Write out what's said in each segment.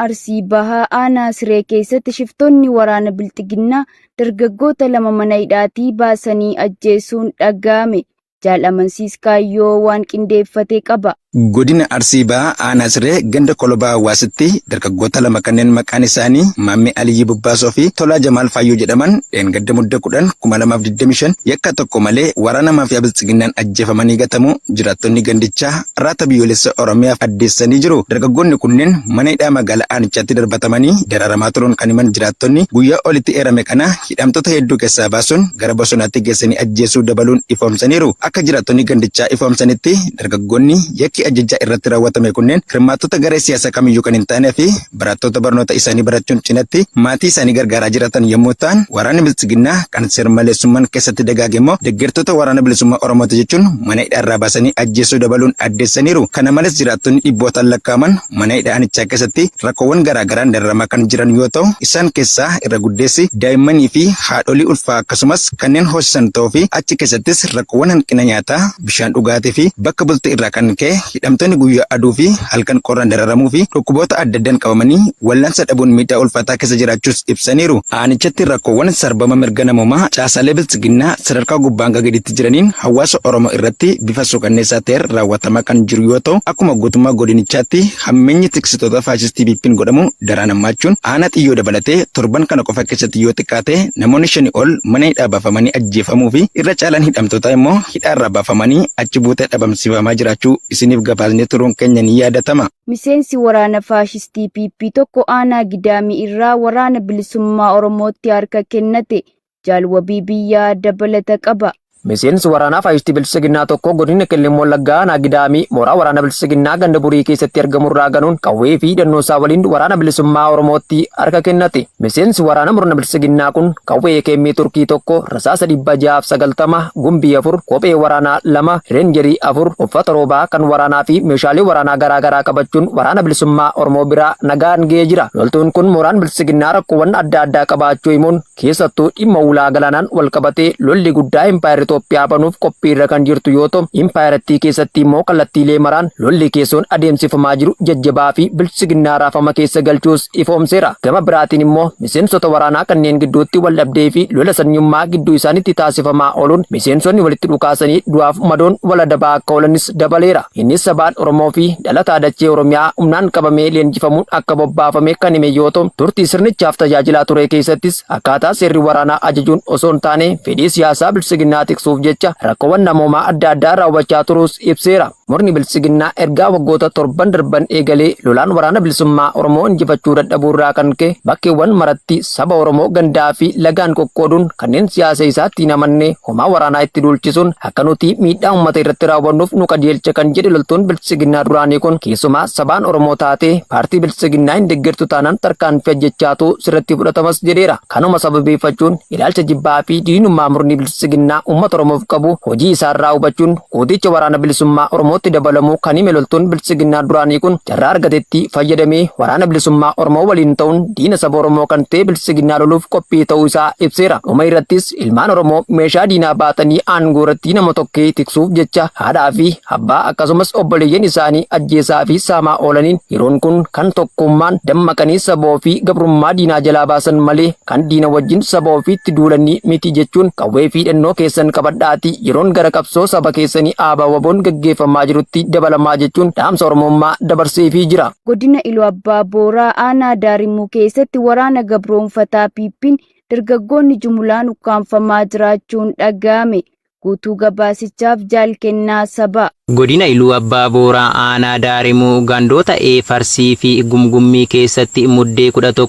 Arsii Bahaa Aanaa Siree keessatti shiftonni waraana Bilxiginnaa dargaggoota 2 mana hidhaatii baasanii ajjeesuun dhaga'ame. Jaalamansiis kaayyoo waan qindeeffatee qaba. Godina Arsii Bahaa Aanaa Siree ganda Kolobaa Hawaasitti dargaggoota 2 kanneen maqaan isaanii Maammee Aliyyi Bubbaasoo fi Tolaa Jamaal Faayyoo jedhaman dheengadda mudda 10 2025 yakka tokko malee waraana maafiyaa Bilxiginnaan ajjeefamanii gatamu jiraattonni gandichaa raata biyyoolessa Oromiyaaf addeessanii jiru. Dargaggoonni kunneen mana hidhaa magaalaa Aanichaatti darbatamanii dararamaa turuun kan himan jiraattonni guyyaa olitti eerame kana hidhamtoota hedduu keessaa baasuun gara bosonaatti geessanii ajjeesuu dabaluun ifoomsaniiru. Akka jiraattonni gandichaa ifoomsanitti dargaggoonni yakki ajjechaa irratti raawwatame kunneen hirmaattota garee siyaasaa kamiyyuu kan hin taanee fi barattoota barnoota isaanii barachuun cinatti maatii isaanii gargaaraa jiratan yommuu ta'an, waraanni Bilxiginnaa kan seermaleessummaan keessatti dagaage immoo deeggartoota waraana bilisummaa Oromooti jechuun mana hidhaarraa baasanii ajjeesuu dabaluun addeessaniiru. Kana malees jiraattonni dhibbootaan lakkaa'aman mana hidhaa Aanichaa keessatti rakkoowwan garaagaraan dararamaa kan jiran yoo ta'u, isaan keessaa irra guddeessi daa'immanii fi haadholii ulfaa akkasumas kanneen hoosisan ta'uu fi achi keessattis rakkoowwan hanqina nyaataa, bishaan dhugaatii fi bakka bultii irraa kan ka'e hidhamtoonni guyyaa aduu fi halkan qorraan dararamuu fi dhukkuboota adda addaan qabamanii wal'aansa dhabuun miidhaa ulfaataa keessa jiraachuus ibsaniiru. Aanichatti rakkoowwan sarbama mirga namoomaa caasaalee Bilxiginnaa sadarkaa gubbaa hanga gaditti jiraniin hawaasa Oromoo irratti bifa suukanneessaa ta'een raawwatamaa kan jiru yoo ta'u, akkuma guutummaa godinichaatti hammeenyi tiksitoota faashistii bippiin godhamu daraan hammaachuun aanaa xiyyoo dabalatee torban kana qofa keessatti yoo xiqqaate namoonni 5 ol mana hidhaa baafamanii ajjeefamuu fi irra caalaan hidhamtoota immoo hidhaarraa baafamanii achi buutee dhabamsiifamaa jiraachuu isiniif gabaasnee turuun keenya ni yaadatama. Miseensi waraana faashistii PP tokko aanaa Gidaamii irraa waraana bilisummaa Oromootti harka kennate. Jaalwabii biyyaa dabalata qaba. Miseensi waraanaa faashistii Bilxiginnaa tokko godina Qellem Wallaggaa aanaa Gidaamii mooraa waraana Bilxiginnaa ganda Burii keessatti argamu irraa ganuun qawwee fi hidhannoo isaa waliin waraana bilisummaa Oromootti harka kennate. Miseensi waraana murna Bilxiginnaa kun qawwee keemmii Turkii tokko, rasaasa 690, gumbii 4, kophee waraanaa 2, reenjerii 4, uffata roobaa kan waraanaa fi meeshaalee waraanaa garaagaraa qabachuun waraana bilisummaa Oromoo biraa nagaan ga'ee jira. Loltuun kun mooraan Bilxiginnaa rakkoowwan adda addaa qabaachuu himuun keessattuu dhimma ulaa galaanaan wal qabatee lolli guddaa impaayirri Itoophiyaa banuuf qophii irra kan jirtu yoo ta'u, impaayirattii keessatti immoo kallattiilee maraan lolli keessoon adeemsifamaa jiru jajjabaa fi Bilxiginnaa raafama keessa galchuus ifoomseera. Gama biraatiin immoo miseensota waraanaa kanneen gidduutti wal dhabdee fi lola sanyummaa gidduu isaaniitti taasifamaa ooluun miseensonni walitti dhukaasanii du'aaf madoon wal adabaa akka oolanis dabaleera. Innis sabaan Oromoo fi dhalataa dachee Oromiyaa humnaan qabamee leenjifamuun akka bobbaafame kan hime yoo ta'u, turtii sirnichaaf tajaajilaa ture keessattis akkaataa seerri waraanaa ajajuun osoo hin taane fedhii siyaasaa Bilxiginnaa tiksuuf jecha rakkoowwan namoomaa adda addaa raawwachaa turuus ibseera. Murni Bilxiginnaa ergaa waggoota 7 darban eegalee lolaan waraana bilisummaa Oromoo injifachuu dadhabuu irraa kan ka'e bakkeewwan maratti saba Oromoo gandaa fi lagaan qoqqooduun kanneen siyaasa isaatti hin amanne homaa waraanaa itti duulchisuun akka nuti miidhaa uummata irratti raawwannuuf nu qajeelcha kan jedhe loltuun Bilxiginnaa duraanii kun keessumaa sabaan Oromoo taatee paartii Bilxiginnaa hin deeggartu taanaan tarkaanfii ajjechaatu sirratti fudhatamas jedheera. Kanuma sababeeffachuun ilaalcha jibbaa fi diinummaa murni Bilxiginnaa uummata Oromoof qabu hojii isaarraa hubachuun gooticha waraana bilisummaa Oromootti dabalamuu kan hime loltuun Bilxiginnaa duraanii kun carraa argatetti fayyadamee waraana bilisummaa Oromoo waliin ta'uun diina saba Oromoo kan ta'e Bilxiginnaa loluuf qophii ta'uu isaa ibseera. Dhuma irrattis ilmaan Oromoo meeshaa diinaa baatanii aangoo irratti nama tokkee tiksuuf jecha haadhaa fi abbaa akkasumas obboleeyyan isaanii ajjeesaa fi saamaa oolaniin yeroon kun kan tokkummaan dammaqanii saba ofii gabrummaa diinaa jalaa baasan malee kan diina wajjin saba ofiitti duulanii miti jechuun qawwee fi hidhannoo keessan qabadhaati yeroon gara qabsoo saba keessanii ABO'n gaggeeffamaa jirutti dabalamaa jechuun dhaamsa Oromummaa dabarseefii jira. Godina Iluu Abbaa Booraa aanaa Daarimuu keessatti waraana gabroonfataa PP'n dargaggoonni jumulaan ukkaanfamaa jiraachuun dhaga'ame. Guutuu gabaasichaaf Jaalkennaa Saba. Godina Iluu Abbaa Booraa aanaa Daarimuu gandoota Farsii fi Gumgummii keessatti muddee 11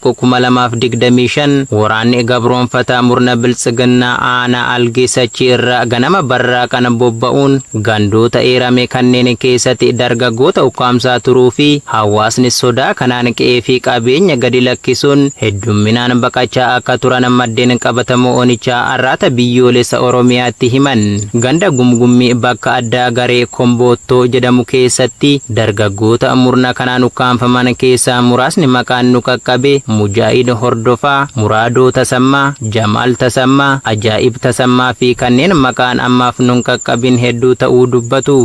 2025 waraanni gabroonfataa murna Bilxiginnaa aanaa Algeessachii irraa ganama barraa kana bobba'uun gandoota eerame kanneen keessatti dargaggoota ukkaamsaa turuu fi hawaasni sodaa kanaan qe'ee fi qabeenya gadi lakkisuun heddumminaan baqachaa akka turan maddeen qabatamoo onichaa arraata biyyoolessa Oromiyaatti himan. Ganda Gumgummii bakka addaa garee Omboottoo jedhamu keessatti dargaggoota murna kanaan ukkaanfaman keessaa muraasni maqaan nu qaqqabe Mujaahid Hordofaa, Muraadoo Tasammaa, Jamaal Tasammaa, Ajaa'ib Tasammaa fi kanneen maqaan ammaaf nun qaqqabin hedduu ta'uu dubbatu.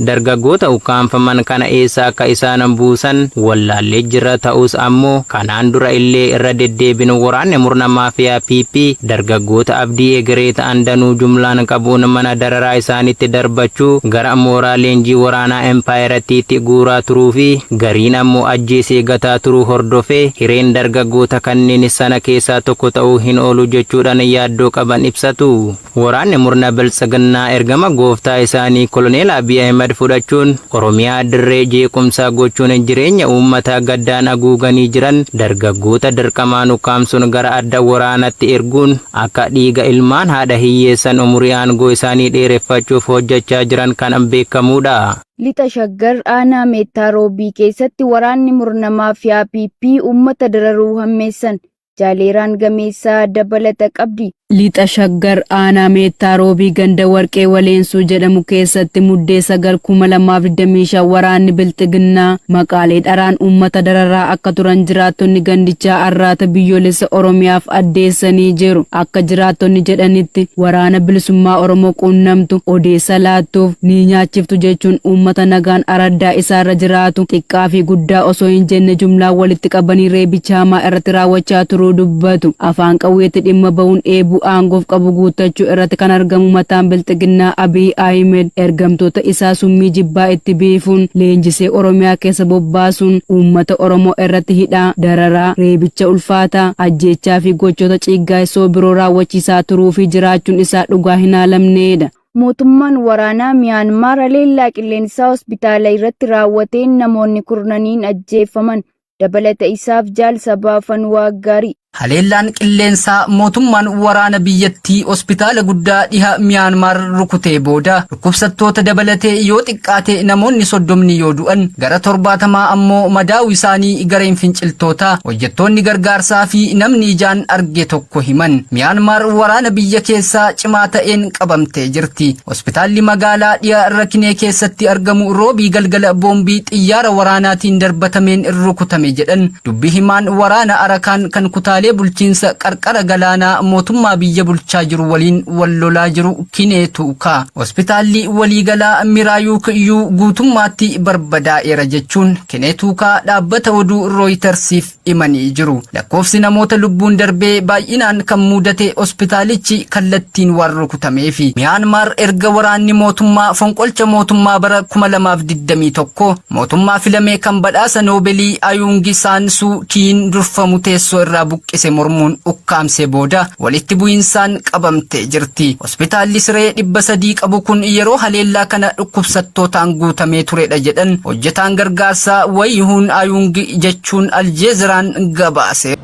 Dargaggoota ukkaanfaman kana eessa akka isaan buusan wallaallee jira ta'us ammoo kanaan dura illee irra deddeebin waraanni murna maafiyaa PP dargaggoota abdii egeree ta'an danuu jumlaan qabuun mana dararaa isaanitti darbachuu gara mooraa leenjii waraanaa empaayerattiitti guuraa turuu fi gariin ammoo ajjeesee gataa turuu hordofee hireen dargaggoota kanneen sana keessaa tokko ta'uu hin oolu jechuudhaan yaaddoo qaban ibsatu. Waraanni murna biltsiginnaa ergama gooftaa isaanii Koloneel Abiy Ahmed fudhachuun Oromiyaa dirree jeequmsaa gochuun jireenya uummataa gaddaan haguuganii jiran dargaggoota dirqamaan ukkaamsuun gara adda waraanatti erguun akka dhiiga ilmaan haadha hiyyeessan umurii aangoo isaanii dheereffachuuf hojjechaa jiran kan beekamudha. Lixa Shaggar aanaa Meettaa Roobii keessatti waraanni murna maafiyaa PP uummata dararuu hammeessan. Jaaleeraan Gameessaa dabalata qabdi. Lixa Shaggar aanaa Meettaa Roobii ganda Warqee Waleensuu jedhamu keessatti muddee 9/2025 waraanni bilxiginnaa maqaalee dharaan uummata dararaa akka turan jiraattonni gandichaa arraata biyyoolessa Oromiyaaf addeessanii jiru. Akka jiraattonni jedhanitti waraana bilisummaa Oromoo quunnamtu odeessa laattuuf ni nyaachiftu jechuun uummata nagaan araddaa isaarra jiraatu xiqqaa fi guddaa osoo hin jenne jumlaan walitti qabanii reebicha hamaa irratti raawwachaa turuu dubbatu. Afaan qawweetti dhimma ba'uun eebuu aangoof qabu guuttachuu irratti kan argamu mataan bilxiginnaa Abiy Ahmed ergamtoota isaa summii jibbaa itti biifuun leenjisee Oromiyaa keessa bobbaasuun uummata Oromoo irratti hidhaa, dararaa, reebicha ulfaataa, ajjeechaa fi gochoota ciiggaa'isoo biroo raawwachiisaa turuu fi jiraachuun isaa dhugaa hin haalamneedha. Mootummaan waraanaa Miyaanmaar haleellaa qilleensaa hospitaala irratti raawwateen namoonni kurnaniin ajjeefaman. Dabalata isaaf Jaal Sabaafan Waaggaarii. Haleellaan qilleensaa mootummaan waraana biyyattii hospitaala guddaa dhiha Miyaanmaar rukutee booda dhukkubsattoota dabalatee yoo xiqqaate namoonni 30 yoo du'an gara 70 ammoo madaa'uu isaanii gareen finciltootaa hojjettoonni gargaarsaa fi namni ijaan arge tokko himan. Miyaanmaar waraana biyya keessaa cimaa ta'een qabamtee jirti. Hospitaalli magaalaa dhiha Rakinee keessatti argamu roobii galgala boombii xiyyaara waraanaatiin darbatameen rukutame jedhan dubbi himaan waraana Arakaan kan kutaa bulchiinsa qarqara galaanaa mootummaa biyya bulchaa jiru waliin wal lolaa jiru Kineetuukaa. Hospitaalli waliigalaa Miraayuukiyyuu guutummaatti barbadaa'eera jechuun Kineetuukaa dhaabbata oduu Rooyitersiif himanii jiru. Lakkoofsi namoota lubbuun darbee baay'inaan kan mudate hospitaalichi kallattiin waan rukutameefi. Miyaanmaar erga waraanni mootummaa fonqolcha mootummaa bara 2021 mootummaa filamee kan badhaasa Noobeelii Ayuungi Saansuu Kiin durfamu teessoo irraa buqqise mormuun ukkaamsee booda walitti bu'iinsaan qabamtee jirti. Hospitaalli siree 300 qabu kun yeroo haleellaa kana dhukkubsattootaan guutamee turedha jedhan hojjetaan gargaarsaa Wayhuun Ayuungi jechuun Aljeeziraan gabaase.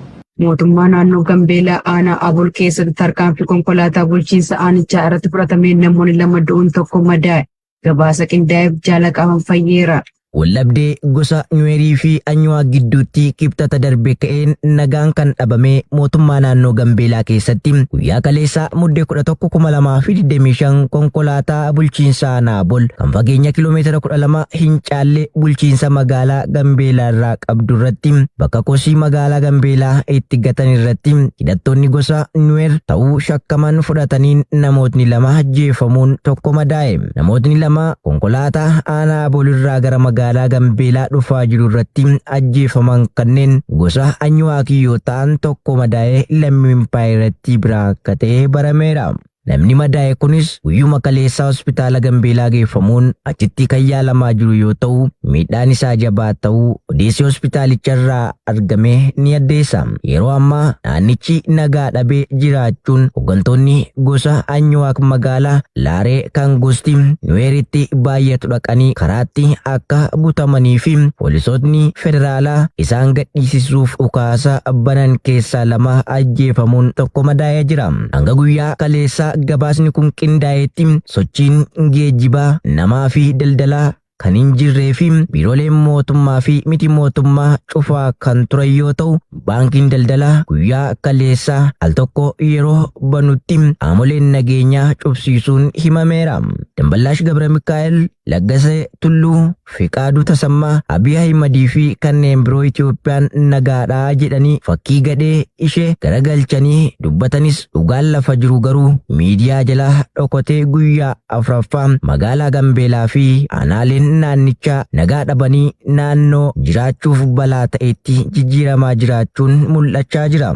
Mootummaa naannoo Gambeelaa aanaa Abol keessatti tarkaanfii konkolaataa bulchiinsa aanichaa irratti fudhatameen namoonni 2 du'uun tokko madaa'e. Gabaasa qindaa'eef Jaalaqaban Fayyeera. Wallabdee gosa Nyuweerii fi Anyuwaa gidduutti kibxata darbe ka'een nagaan kan dhabame mootummaa naannoo Gambeelaa keessatti guyyaa kaleessaa muddee 11/2025 konkolaataa bulchiinsa aanaa Abol kan fageenya kiiloomeetira 12 hin caalle bulchiinsa magaalaa Gambeelaa irraa qabdu irratti bakka kosii magaalaa Gambeelaa itti gatan irratti hidhattoonni gosa Nyuweer ta'uu shakkaman fudhataniin namootni 2 ajjeefamuun tokko madaa'e. Namootni 2 konkolaataa aanaa Abol irraa gara magaalaa Gambeelaa dhufaa jiru irratti ajjeefaman kanneen gosa Anyuwaa yoo ta'an tokko madaa'ee lammii empaayeratti biraa akka ta'e barameera. Namni madaa'e kunis guyyuma kaleessaa hospitaala Gambeelaa geeffamuun achitti kan yaalamaa jiru yoo ta'u miidhaan isaa jabaa ta'uu odeessi hospitaalicharraa argame ni addeessa. Yeroo ammaa naannichi nagaa dhabee jiraachuun hooggantoonni gosa Anyuwaa magaalaa Laaree kan gosti Nyuweeritti baay'atu dhaqanii karaatti akka butamanii fi poolisoonni federaalaa isaan gadhiisisuuf dhukaasa banan keessaa 2 ajjeefamuun tokko madaa'ee jira. Hanga guyyaa kaleessaa gabaasni kun qindaa'etti sochiin geejjibaa namaa fi daldalaa kan hin jirree fi biirooleen mootummaa fi miti mootummaa cufaa kan turan yoo ta'u baankiin daldalaa guyyaa kaleessaa al tokko yeroo banutti qaamoleen nageenyaa cufsiisuun himameera. Damballaash Gabra Mikaa'el Laggasee Tulluu, Fiqaaduu Tasammaa, Abiy Ahimad fi kanneen biroo Itoophiyaan nagaadhaa jedhanii fakkii gadhee ishee garagalchanii dubbatanis dhugaan lafa jiru garuu miidiyaa jalaa dhokotee guyyaa afuraffaa magaalaa Gambeelaa fi aanaaleen naannichaa nagaa dhabanii naannoo jiraachuuf balaa ta'etti jijjiiramaa jiraachuun mul'achaa jira.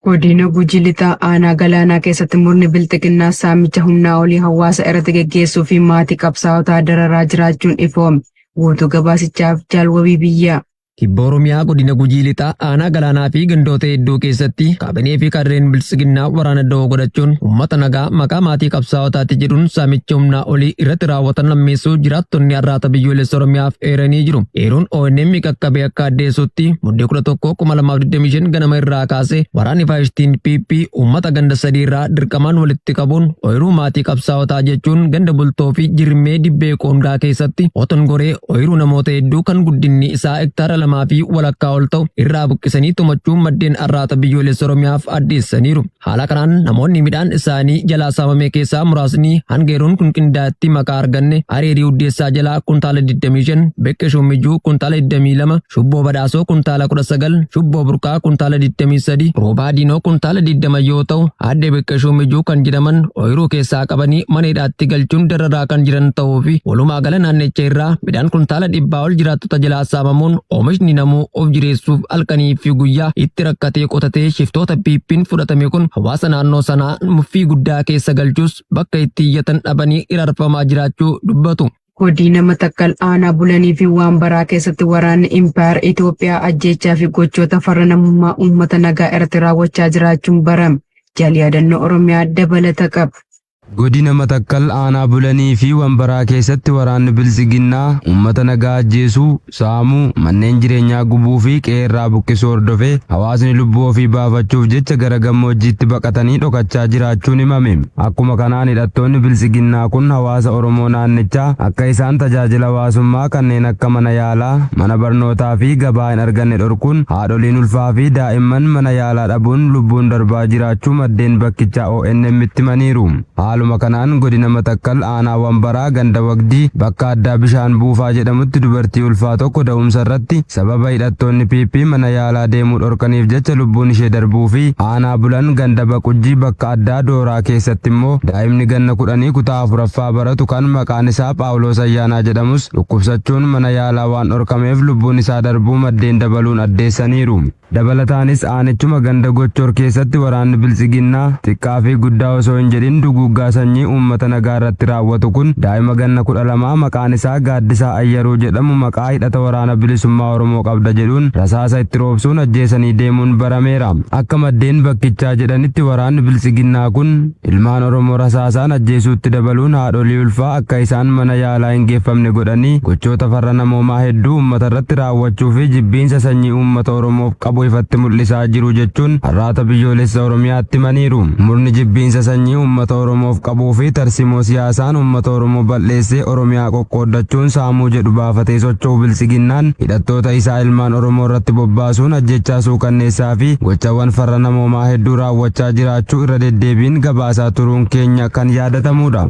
Godina Gujii Lixaa aanaa Galaanaa keessatti murni bilxiginnaa saamicha humnaa olii hawaasa irratti geggeessuu fi maatii qabsaa'otaa dararaa jiraachuun ifoome. Guutuu gabaasichaaf Jaalwabii Biyyaa. Kibba Oromiyaa godina Gujii Lixaa aanaa Galaanaa fi gandoota hedduu keessatti kaabinee fi kadreen bilisiginnaa waraana da'oo godhachuun uummata nagaa maqaa maatii qabsaa'otaatti jedhuun saamicha humnaa olii irratti raawwatan lammeessuu jiraattonni har'aata biyyoolessa Oromiyaaf eeranii jiru. Eeruun ONM qaqqabee akka addeessutti muddee 11/2025 ganama irraa kaasee waraanni faayistiin PP uummata ganda sadii irraa dirqamaan walitti qabuun ooyiruu maatii qabsaa'otaa jechuun ganda bultoo fi jirmee dibbee qoondaa keessatti otongoree ooyiruu namoota hedduu kan guddinni isaa hektaara lamaa fi walakkaa ol ta'u irraa buqqisanii tumachuun maddeen har'aata biyyoolessa Oromiyaaf addeessaniiru. Haala kanaan namoonni midhaan isaanii jalaa saamame keessaa muraasni hanga yeroon kun qindaa'atti maqaa arganne Areerii Uddeessaa jalaa kuntaala 25, Beqqee Shumijuu kuntaala 22, Shubboo Badhaasoo kuntaala 19, Shubboo Burqaa kuntaala 23, Roobaa Diinoo kuntaala 20 yoo ta'u aadde Beqqee Shumijuu kan jedhaman ooyiruu keessaa qabanii mana hidhaatti galchuun dararaa kan jiran ta'uu fi walumaa gala naannicha irraa midhaan kuntaala 100 ol jiraattota jalaa saamamuun oomishni namuu of jireessuuf halkanii fi guyyaa itti rakkatee qotatee shiftoota PP'n fudhatame kun hawaasa naannoo sanaa muffii guddaa keessa galchuus bakka itti iyyatan dhabanii irarfamaa jiraachuu dubbatu. Godina Matakkal aanaa Bulanii fi Waambaraa keessatti waraanni Impaayar Itoophiyaa ajjeechaa fi gochoota farra namummaa uummata nagaa irratti raawwachaa jiraachuun barame. Jaalii yaadannoo Oromiyaa dabalata qaba. Godina Matakkal aanaa Bulanii fi Waambaraa keessatti waraanni bilisiginnaa uummata nagaa ajjeesuu, saamuu, manneen jireenyaa gubuu fi qeerraa buqqisuu hordofee hawaasni lubbuu ofii baafachuuf jecha gara gammoojjiitti baqatanii dhokachaa jiraachuun himame. Akkuma kanaan hidhattoonni bilisiginnaa kun hawaasa Oromoo naannichaa akka isaan tajaajila hawaasummaa kanneen akka mana yaalaa, mana barnootaa fi gabaa hin arganne dhorkuun haadholiin ulfaa fi daa'imman mana yaalaa dhabuun lubbuun darbaa jiraachuu maddeen bakkichaa ONM itti himaniiru. Haaluma kanaan godina Matakkal aanaa Waambaraa ganda Wagdii bakka addaa bishaan buufaa jedhamutti dubartii ulfaa tokko da'umsa irratti sababa hidhattoonni PP mana yaalaa deemuu dhorkaniif jecha lubbuun ishee darbuu fi aanaa Bulan ganda Baqujjii bakka addaa Dooraa keessatti immoo daa'imni ganna 10 kutaa 4ffaa baratu kan maqaan isaa Phaawulos Ayyaanaa jedhamus dhukkubsachuun mana yaalaa waan dhorkameef lubbuun isaa darbuu maddeen dabaluun addeessaniiru. Dabalataanis aanichuma ganda Gochor keessatti waraanni bilisiginnaa xiqqaa fi guddaa osoo hin jedhin duguggaa sanyii uummata nagaa irratti raawwatu kun daa'ima ganna 12 maqaan isaa Gaaddisaa Ayyaruu jedhamu maqaa hidhata waraana bilisummaa Oromoo qabda jedhuun rasaasa itti roobsuun ajjeesanii deemuun barameera. Akka maddeen bakkichaa jedhanitti waraanni bilisiginnaa kun ilmaan Oromoo rasaasaan ajjeesuutti dabaluun haadholii ulfaa akka isaan mana yaalaa hin geeffamne godhanii gochoota farra namoomaa hedduu uummata irratti raawwachuu fi jibbiinsa sanyii uummata Oromoof qabu ifatti mul'isaa jiru jechuun har'aata biyyoolessa Oromiyaatti himaniiru. Murni jibbiinsa sanyii uummata Oromoof qabuu fi tarsimoo siyaasaan uummata Oromoo balleessee Oromiyaa qoqqooddachuun saamuu jedhu baafatee socho'u bilisiginnaan hidhattoota isaa ilmaan Oromoo irratti bobbaasuun ajjechaa suukanneessaa fi gochawwan farra namoomaa hedduu raawwachaa jiraachuu irra deddeebiin gabaasaa turuun keenya kan yaadatamudha.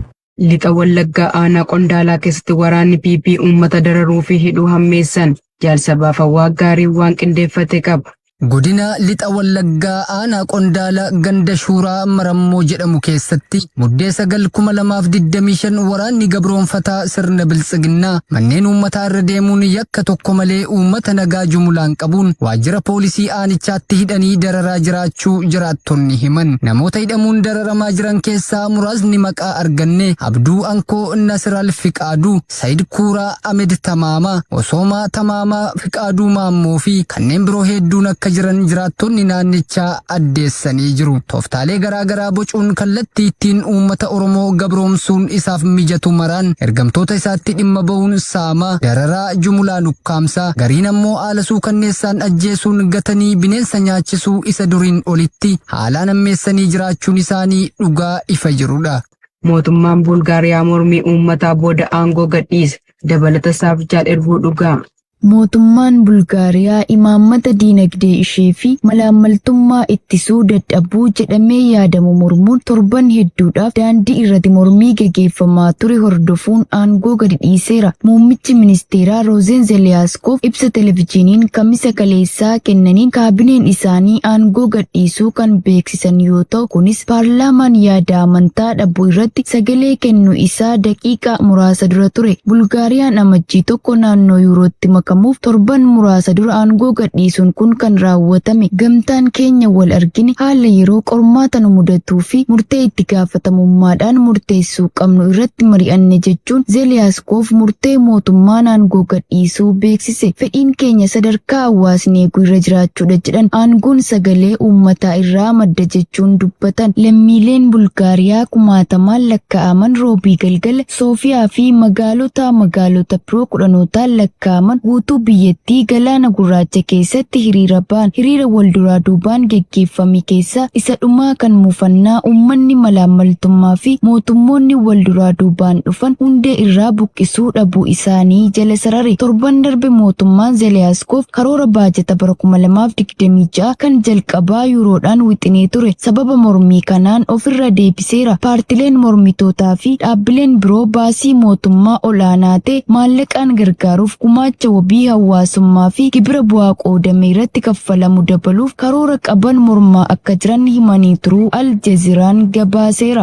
Lixa Wallaggaa aanaa Qondaalaa keessatti waraanni PP uummata dararuu fi hidhuu hammeessan. Jaalsabaaf hawaa gaarii waan qindeeffate qaba. Godina Lixa Wallaggaa aanaa Qondaala ganda Shuuraa Marammoo jedhamu keessatti muddee 9/2025 waraanni gabroonfataa sirna bilisiginnaa manneen uummataa irra deemuun yakka tokko malee uummata nagaa jumulaan qabuun waajjira poolisii aanichaatti hidhanii dararaa jiraachuu jiraattonni himan. Namoota hidhamuun dararamaa jiran keessaa muraasni maqaa arganne Abduu Ankoo Nasiral Fiqaaduu, Sayid Kuuraa Ahmed Tamaamaa, Osoomaa Tamaamaa Fiqaaduu Maammoo fi kanneen biroo hedduun akka jiran jiraattonni naannichaa addeessanii jiru. Tooftaalee garaagaraa bocuun kallattii ittiin uummata Oromoo gabroomsuun isaaf mijatu maraan ergamtoota isaatti dhimma bahuun saamaa, dararaa jumulaan ukkaamsaa, gariin ammoo haala suukanneessaan ajjeesuun gatanii bineensa nyaachisuu isa duriin olitti haalaan ammeessanii jiraachuun isaanii dhugaa ifa jirudha. Mootummaan Bulgaariyaa mormii uummataa booda aangoo gadhiise. Dabalata isaaf jaal erguu dhugaa. mootummaan Bulgaariyaa imaammata diinagdee ishee fi malaammaltummaa ittisuu dadhabuu jedhamee yaadamu mormuun torban hedduudhaaf daandii irratti mormii gaggeeffamaa ture hordofuun aangoo gadi dhiiseera. Muummichi ministeeraa Roozen Zeliyaaskoof ibsa televezyiiniin kamisa kaleessaa kennaniin kaabineen isaanii aangoo gad dhiisuu kan beeksisan yoo ta'u kunis paarlaamaan yaada amantaa dhabuu irratti sagalee kennu isaa daqiiqaa muraasa dura ture. Bulgaariyaan amajjii tokko naannoo Yuurootti makamuuf torban muraasa dura aangoo gad dhiisuun kun kan raawwatame. Gamtaan keenya wal argine haala yeroo qormaata nu mudatuu fi murtee itti gaafatamummaadhaan murteessuu qabnu irratti mari'anne jechuun Zeliyaaskoof murtee mootummaan aangoo gad dhiisuu beeksise. Fedhiin keenya sadarkaa hawaasni eeguu irra jiraachuudha jedhan aangoon sagalee uummataa irraa madda jechuun dubbatan. Lammiileen Bulgaariyaa kumaatamaan lakkaa'aman roobii galgala Soofiyaa fi magaalota biroo kudhanootaan lakkaa'aman guutuu biyyattii galaana gurraacha keessatti hiriira ba'an. Hiriira wal duraa duubaan geggeeffame keessaa isa dhumaa kan muufannaa uummanni malaammaltummaa fi mootummoonni wal duraa duubaan dhufan hundee irraa buqqisuu dhabuu isaanii jala sarare. Torban darbe mootummaan Zeliyaaskoof karoora baajata bara 2026 kan jalqabaa yuuroodhaan wixinee ture. Sababa mormii kanaan ofirra deebiseera. Paartileen mormitootaa fi dhaabbileen biroo baasii mootummaa olaanaa ta'e maallaqaan gargaaruuf gumaacha wabii hawaasummaa fi gibira bu'aa qoodame irratti kaffalamu dabaluuf karoora qaban mormaa akka jiran himanii turuu Al Jazeeraan gabaaseera.